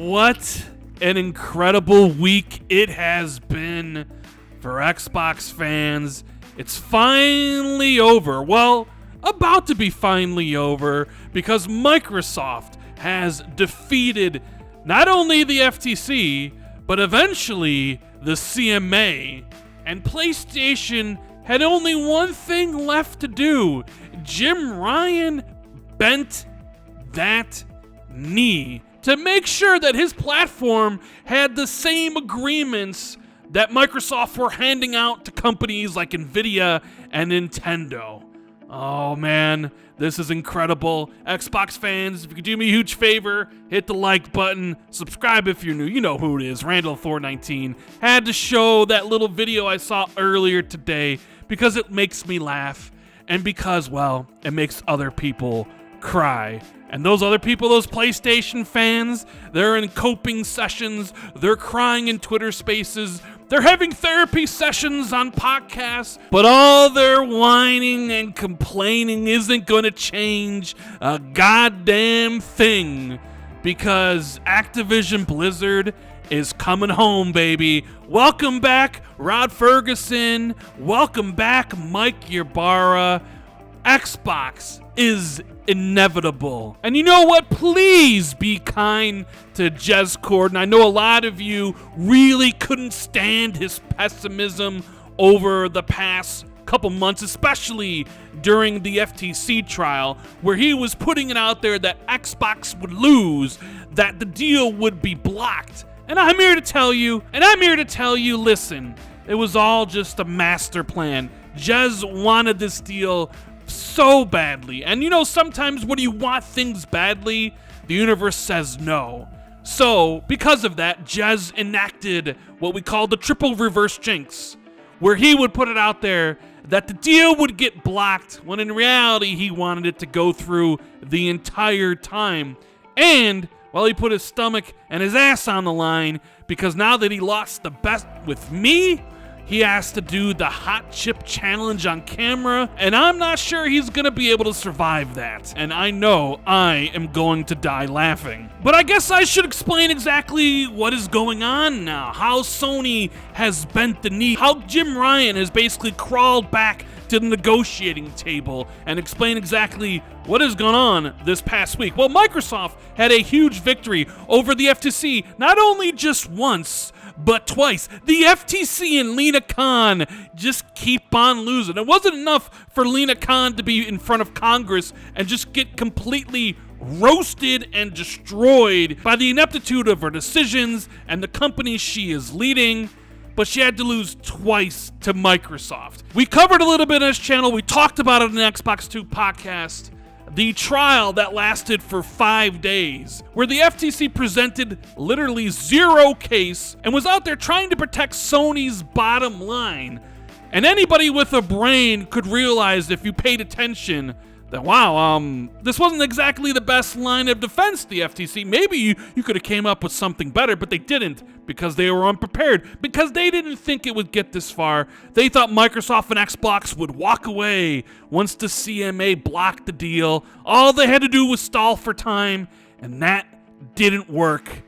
What an incredible week it has been for Xbox fans. It's finally over. Well, about to be finally over because Microsoft has defeated not only the FTC, but eventually the CMA. And PlayStation had only one thing left to do. Jim Ryan bent that knee to make sure that his platform had the same agreements that Microsoft were handing out to companies like Nvidia and Nintendo. Oh man, this is incredible. Xbox fans, if you could do me a huge favor, hit the like button, subscribe if you're new. You know who it is, Randall Thor 19. Had to show that little video I saw earlier today because it makes me laugh and because, well, it makes other people cry. And those other people, those PlayStation fans, they're in coping sessions, they're crying in Twitter spaces, they're having therapy sessions on podcasts, but all their whining and complaining isn't gonna change a goddamn thing because Activision Blizzard is coming home, baby. Welcome back, Rod Ferguson. Welcome back, Mike Ybarra. Xbox is inevitable. And you know what? Please be kind to Jez Corden. I know a lot of you really couldn't stand his pessimism over the past couple months, especially during the FTC trial, where he was putting it out there that Xbox would lose, that the deal would be blocked. And I'm here to tell you, listen, it was all just a master plan. Jez wanted this deal so badly. And you know, sometimes when you want things badly, the universe says no. So, because of that, Jez enacted what we call the triple reverse jinx, where he would put it out there that the deal would get blocked when in reality he wanted it to go through the entire time. And, well, he put his stomach and his ass on the line because now that he lost the bet with me, he has to do the hot chip challenge on camera, and I'm not sure he's gonna be able to survive that. And I know I am going to die laughing. But I guess I should explain exactly what is going on now, how Sony has bent the knee, how Jim Ryan has basically crawled back to the negotiating table, and explain exactly what has gone on this past week. Well, Microsoft had a huge victory over the FTC, not only just once, but twice. The FTC and Lena Khan just keep on losing. It wasn't enough for Lena Khan to be in front of Congress and just get completely roasted and destroyed by the ineptitude of her decisions and the company she is leading, but she had to lose twice to Microsoft. We covered a little bit on this channel. We talked about it in the Xbox 2 podcast. The trial that lasted for 5 days, where the FTC presented literally zero case and was out there trying to protect Sony's bottom line. And anybody with a brain could realize if you paid attention that, wow, this wasn't exactly the best line of defense, the FTC. Maybe you could have came up with something better, but they didn't because they were unprepared, because they didn't think it would get this far. They thought Microsoft and Xbox would walk away once the CMA blocked the deal. All they had to do was stall for time, and that didn't work.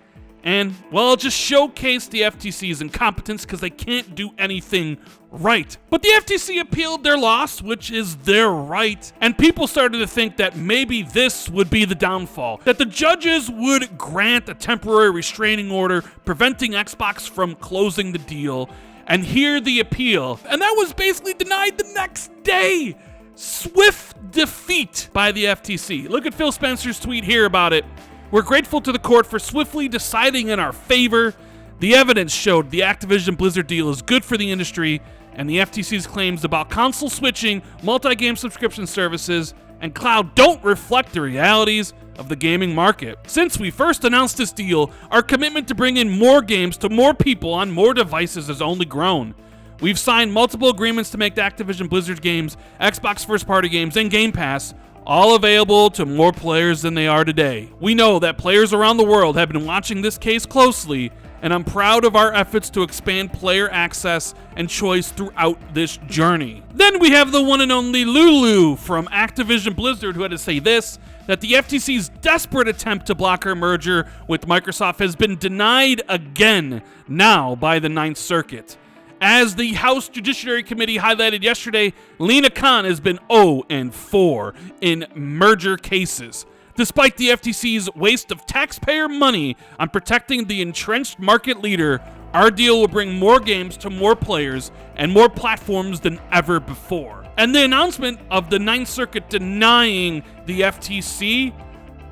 And, well, it just showcased the FTC's incompetence because they can't do anything right. But the FTC appealed their loss, which is their right, and people started to think that maybe this would be the downfall, that the judges would grant a temporary restraining order preventing Xbox from closing the deal and hear the appeal, and that was basically denied the next day. Swift defeat by the FTC. Look at Phil Spencer's tweet here about it. We're grateful to the court for swiftly deciding in our favor. The evidence showed the Activision Blizzard deal is good for the industry, and the FTC's claims about console switching, multi-game subscription services, and cloud don't reflect the realities of the gaming market. Since we first announced this deal, our commitment to bring in more games to more people on more devices has only grown. We've signed multiple agreements to make the Activision Blizzard games, Xbox first-party games, and Game Pass all available to more players than they are today. We know that players around the world have been watching this case closely, and I'm proud of our efforts to expand player access and choice throughout this journey. Then we have the one and only Lulu from Activision Blizzard, who had to say this, that the FTC's desperate attempt to block our merger with Microsoft has been denied again, now by the Ninth Circuit. As the House Judiciary Committee highlighted yesterday, Lina Khan has been 0-4 in merger cases. Despite the FTC's waste of taxpayer money on protecting the entrenched market leader, our deal will bring more games to more players and more platforms than ever before. And the announcement of the Ninth Circuit denying the FTC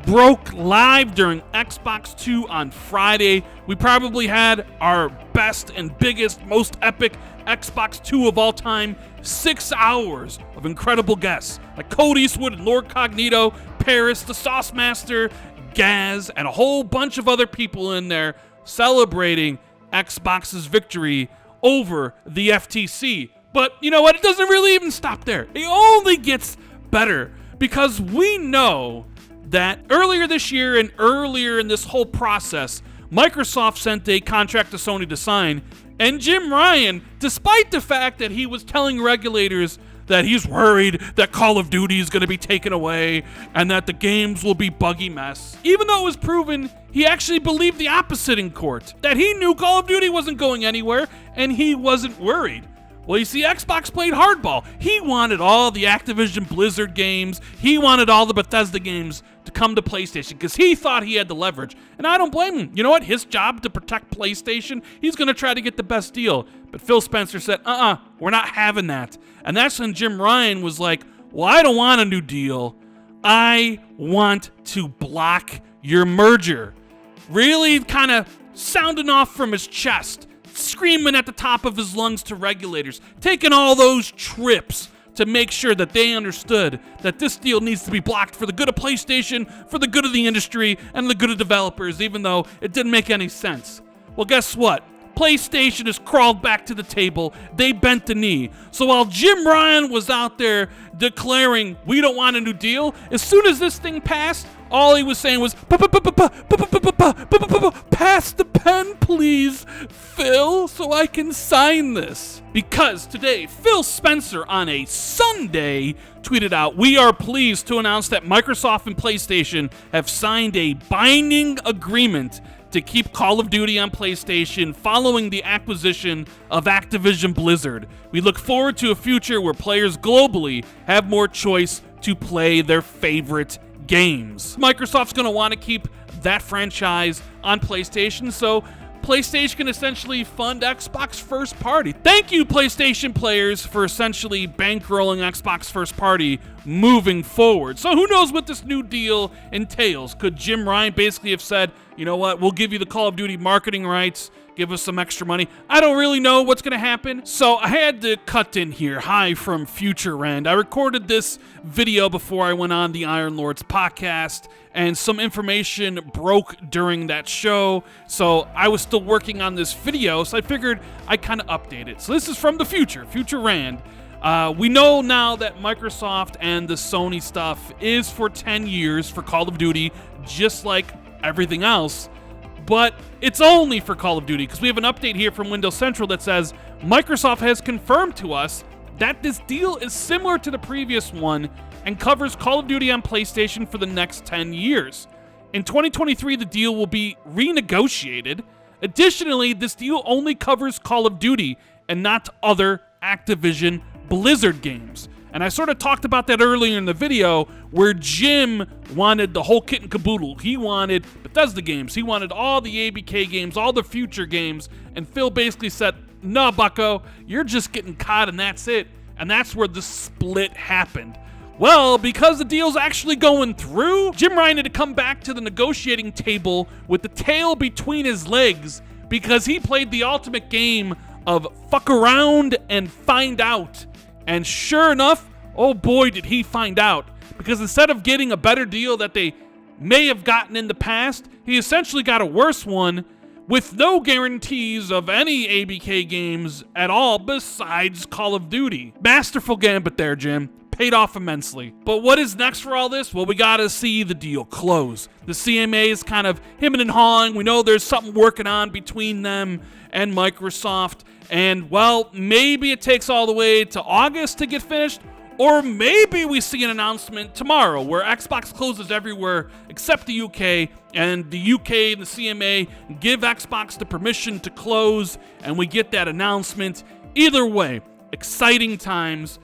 broke live during Xbox 2 on Friday. We probably had our best and biggest, most epic Xbox 2 of all time. 6 hours of incredible guests like Cody Eastwood and Lord Cognito, Paris, the Sauce Master, Gaz, and a whole bunch of other people in there celebrating Xbox's victory over the FTC. But you know what? It doesn't really even stop there. It only gets better, because we know that earlier this year and earlier in this whole process, Microsoft sent a contract to Sony to sign, and Jim Ryan, despite the fact that he was telling regulators that he's worried that Call of Duty is going to be taken away and that the games will be buggy mess, even though it was proven he actually believed the opposite in court, that he knew Call of Duty wasn't going anywhere and he wasn't worried. Well, you see, Xbox played hardball. He wanted all the Activision Blizzard games. He wanted all the Bethesda games to come to PlayStation because he thought he had the leverage. And I don't blame him. You know what? His job to protect PlayStation, he's going to try to get the best deal. But Phil Spencer said, we're not having that. And that's when Jim Ryan was like, well, I don't want a new deal. I want to block your merger. Really kind of sounding off from his chest, screaming at the top of his lungs to regulators, taking all those trips to make sure that they understood that this deal needs to be blocked for the good of PlayStation, for the good of the industry, and the good of developers, even though it didn't make any sense. Well, guess what? PlayStation has crawled back to the table. They bent the knee. So while Jim Ryan was out there declaring, we don't want a new deal, as soon as this thing passed, all he was saying was, pass the pen, please, Phil, so I can sign this. Because today, Phil Spencer on a Sunday tweeted out, we are pleased to announce that Microsoft and PlayStation have signed a binding agreement to keep Call of Duty on PlayStation following the acquisition of Activision Blizzard. We look forward to a future where players globally have more choice to play their favorite games. Microsoft's going to want to keep that franchise on PlayStation, so PlayStation can essentially fund Xbox first party. Thank you, PlayStation players, for essentially bankrolling Xbox first party moving forward. So who knows what this new deal entails? Could Jim Ryan basically have said, you know what, we'll give you the Call of Duty marketing rights, give us some extra money? I don't really know what's going to happen, so I had to cut in here. Hi from Future End. I recorded this video before I went on the Iron Lords podcast, and some information broke during that show, so I was still working on this video, so I figured I'd kind of update it. So this is from the future, Future Rand. We know now that Microsoft and the Sony stuff is for 10 years for Call of Duty, just like everything else, but it's only for Call of Duty because we have an update here from Windows Central that says Microsoft has confirmed to us that this deal is similar to the previous one and covers Call of Duty on PlayStation for the next 10 years. In 2023, the deal will be renegotiated. Additionally, this deal only covers Call of Duty and not other Activision Blizzard games. And I sort of talked about that earlier in the video where Jim wanted the whole kit and caboodle. He wanted Bethesda games. He wanted all the ABK games, all the future games. And Phil basically said, no, bucko, you're just getting caught and that's it. And that's where the split happened. Well, because the deal's actually going through, Jim Ryan had to come back to the negotiating table with the tail between his legs because he played the ultimate game of fuck around and find out. And sure enough, oh boy, did he find out. Because instead of getting a better deal that they may have gotten in the past, he essentially got a worse one with no guarantees of any ABK games at all besides Call of Duty. Masterful gambit there, Jim. paid off immensely. But what is next for all this? Well, we gotta see the deal close. The CMA is kind of hemming and hawing. We know there's something working on between them and Microsoft. And, well, maybe it takes all the way to August to get finished. Or maybe we see an announcement tomorrow where Xbox closes everywhere except the UK, and the UK and the CMA give Xbox the permission to close, and we get that announcement. Either way, exciting times.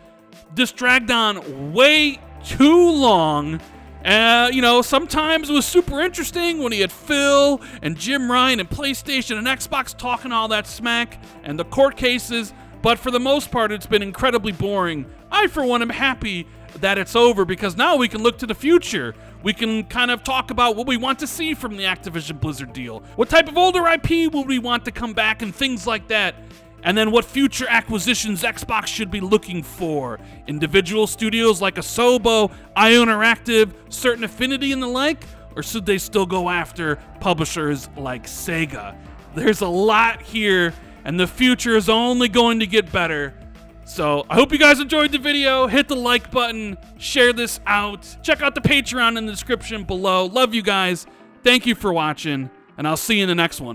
This dragged on way too long. Sometimes it was super interesting when he had Phil and Jim Ryan and PlayStation and Xbox talking all that smack and the court cases, but for the most part, it's been incredibly boring. I, for one, am happy that it's over because now we can look to the future. We can kind of talk about what we want to see from the Activision Blizzard deal. What type of older IP will we want to come back and things like that. And then what future acquisitions Xbox should be looking for. Individual studios like Asobo, IO Interactive, Certain Affinity and the like? Or should they still go after publishers like Sega? There's a lot here, and the future is only going to get better. So I hope you guys enjoyed the video. Hit the like button, share this out. Check out the Patreon in the description below. Love you guys. Thank you for watching, and I'll see you in the next one.